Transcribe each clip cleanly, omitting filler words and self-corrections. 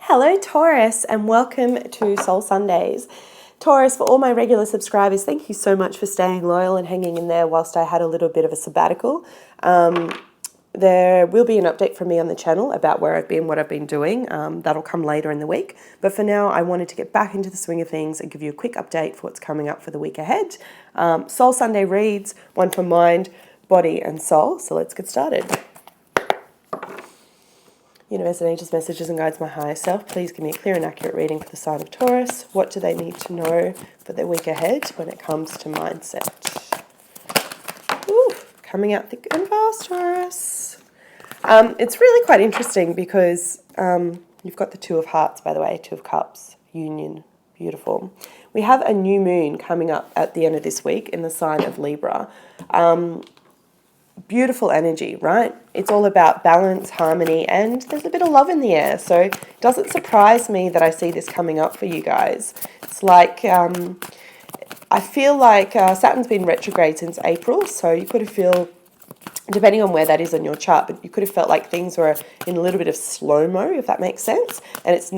Hello Taurus, and welcome to Soul Sundays. Taurus, for all my regular subscribers, thank you so much for staying loyal and hanging in there whilst I had a little bit of a sabbatical. There will be an update from me on the channel about where I've been, what I've been doing. That'll come later in the week. But for now, I wanted to get back into the swing of things and give you a quick update for what's coming up for the week ahead. Soul Sunday reads, one for mind, body and soul. So let's get started. Universe and angels, messages and guides, my higher self, please give me a clear and accurate reading for the sign of Taurus. What do they need to know for the week ahead when it comes to mindset? Ooh, coming out thick and fast, Taurus. It's really quite interesting because you've got the Two of Hearts, by the way, Two of Cups, union, beautiful. We have a new moon coming up at the end of this week in the sign of Libra. Beautiful energy, right? It's all about balance, harmony, and there's a bit of love in the air. So it doesn't surprise me that I see this coming up for you guys. It's like, I feel like Saturn's been retrograde since April, so you could have feel, depending on where that is on your chart, but you could have felt like things were in a little bit of slow-mo, if that makes sense. And it's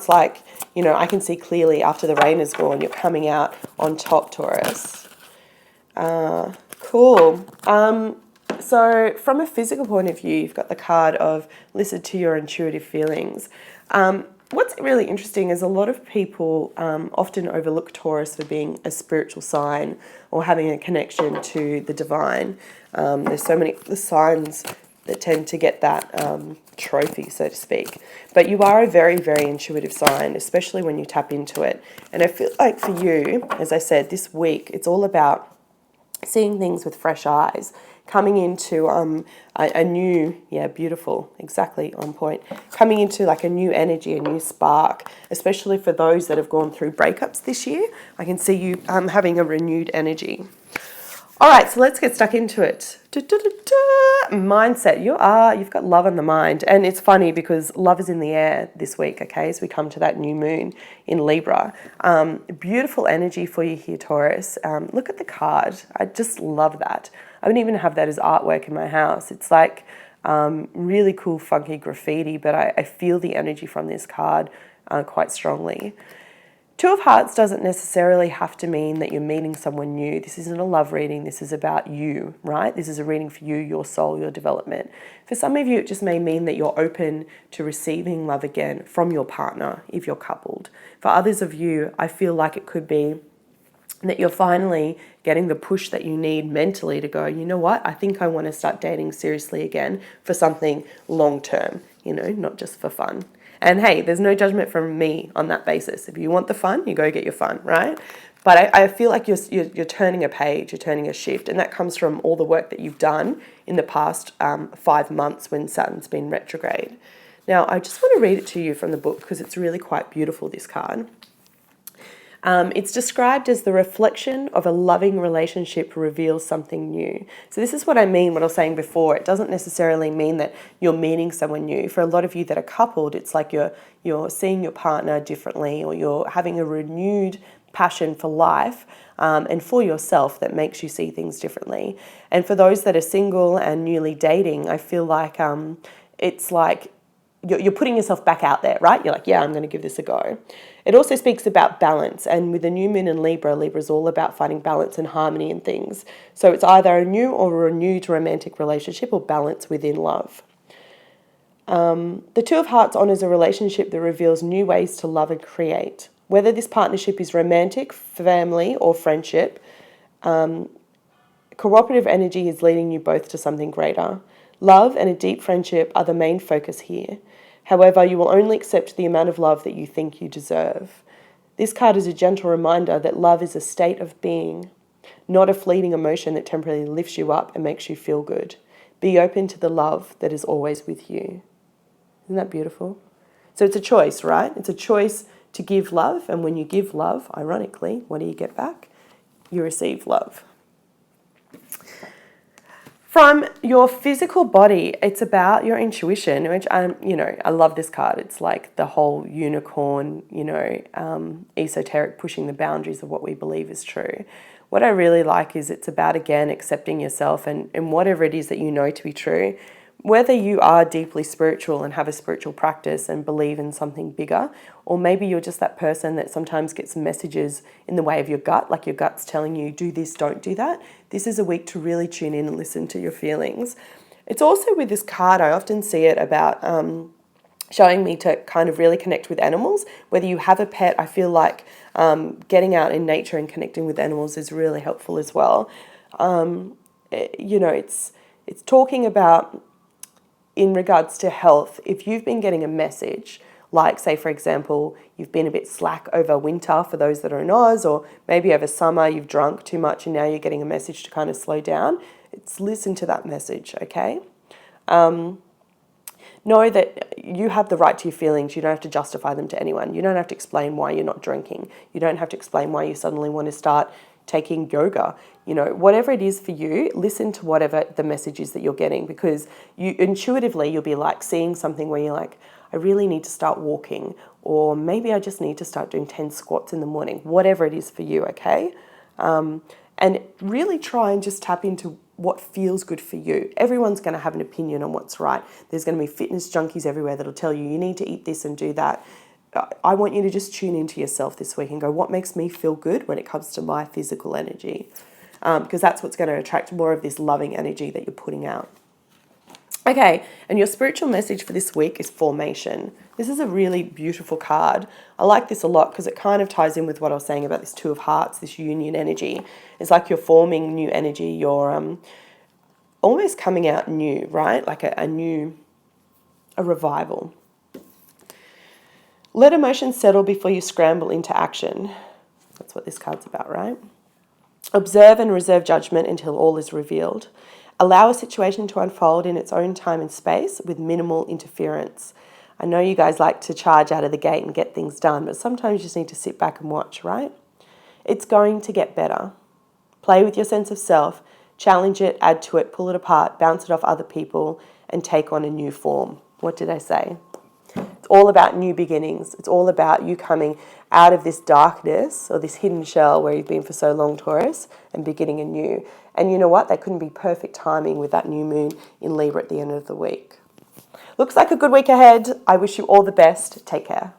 like, you know, I can see clearly after the rain is gone, you're coming out on top, Taurus. Cool. So from a physical point of view, you've got the card of listen to your intuitive feelings. What's really interesting is a lot of people often overlook Taurus for being a spiritual sign or having a connection to the divine. There's so many signs that tend to get that trophy, so to speak. But you are a very, very intuitive sign, especially when you tap into it. And I feel like for you, as I said, this week, it's all about seeing things with fresh eyes, coming into a new, beautiful, exactly on point, coming into like a new energy, a new spark, especially for those that have gone through breakups this year. I can see you having a renewed energy. All right, so let's get stuck into it. Mindset, you've got love on the mind. And it's funny because love is in the air this week, okay, as we come to that new moon in Libra. Beautiful energy for you here, Taurus. Look at the card. I just love that. I would even have that as artwork in my house. It's like really cool, funky graffiti, but I feel the energy from this card quite strongly. Two of Hearts doesn't necessarily have to mean that you're meeting someone new. This isn't a love reading. This is about you, right? This is a reading for you, your soul, your development. For some of you, it just may mean that you're open to receiving love again from your partner if you're coupled. For others of you, I feel like it could be that you're finally getting the push that you need mentally to go, you know what? I think I want to start dating seriously again for something long term, not just for fun. And hey, there's no judgment from me on that basis. If you want the fun, you go get your fun, right? But I feel like you're turning a page, you're turning a shift, and that comes from all the work that you've done in the past 5 months when Saturn's been retrograde. Now, I just want to read it to you from the book because it's really quite beautiful, this card. It's described as the reflection of a loving relationship reveals something new. So this is what I mean, what I was saying before. It doesn't necessarily mean that you're meeting someone new. For a lot of you that are coupled, it's like you're seeing your partner differently, or you're having a renewed passion for life and for yourself that makes you see things differently. And for those that are single and newly dating, I feel like it's like you're putting yourself back out there, right? You're like, yeah, I'm going to give this a go. It also speaks about balance. And with the new moon in Libra is all about finding balance and harmony in things. So it's either a new or a renewed romantic relationship or balance within love. The Two of Hearts honors a relationship that reveals new ways to love and create. Whether this partnership is romantic, family, or friendship, cooperative energy is leading you both to something greater. Love and a deep friendship are the main focus here. However, you will only accept the amount of love that you think you deserve. This card is a gentle reminder that love is a state of being, not a fleeting emotion that temporarily lifts you up and makes you feel good. Be open to the love that is always with you. Isn't that beautiful? So it's a choice, right? It's a choice to give love, and when you give love, ironically, what do you get back? You receive love. From your physical body, it's about your intuition, which I love this card. It's like the whole unicorn, esoteric, pushing the boundaries of what we believe is true. What I really like is it's about, again, accepting yourself and whatever it is that you know to be true. whether you are deeply spiritual and have a spiritual practice and believe in something bigger, or maybe you're just that person that sometimes gets messages in the way of your gut, like your gut's telling you, do this, don't do that. This is a week to really tune in and listen to your feelings. It's also with this card, I often see it about showing me to kind of really connect with animals. Whether you have a pet, I feel like getting out in nature and connecting with animals is really helpful as well. It's talking about, in regards to health, if you've been getting a message, like say for example, you've been a bit slack over winter for those that are in Oz, or maybe over summer you've drunk too much and now you're getting a message to kind of slow down, it's listen to that message, okay? Know that you have the right to your feelings. You don't have to justify them to anyone. You don't have to explain why you're not drinking. You don't have to explain why you suddenly want to start taking yoga. Whatever it is for you, listen to whatever the message is that you're getting, because you intuitively, you'll be like seeing something where you're like, I really need to start walking, or maybe I just need to start doing 10 squats in the morning, whatever it is for you, okay? And really try and just tap into what feels good for you. Everyone's going to have an opinion on what's right. There's going to be fitness junkies everywhere that'll tell you, you need to eat this and do that. I want you to just tune into yourself this week and go, what makes me feel good when it comes to my physical energy? Because that's what's going to attract more of this loving energy that you're putting out. Okay, and your spiritual message for this week is formation. This is a really beautiful card. I like this a lot because it kind of ties in with what I was saying about this Two of Hearts, this union energy. It's like you're forming new energy. You're almost coming out new, right? Like a revival. Let emotions settle before you scramble into action. That's what this card's about, right? Observe and reserve judgment until all is revealed. Allow a situation to unfold in its own time and space with minimal interference. I know you guys like to charge out of the gate and get things done, but sometimes you just need to sit back and watch, right? It's going to get better. Play with your sense of self, challenge it, add to it, pull it apart, bounce it off other people, and take on a new form. What did I say? It's all about new beginnings. It's all about you coming out of this darkness or this hidden shell where you've been for so long, Taurus, and beginning anew. And you know what? That couldn't be perfect timing with that new moon in Libra at the end of the week. Looks like a good week ahead. I wish you all the best. Take care.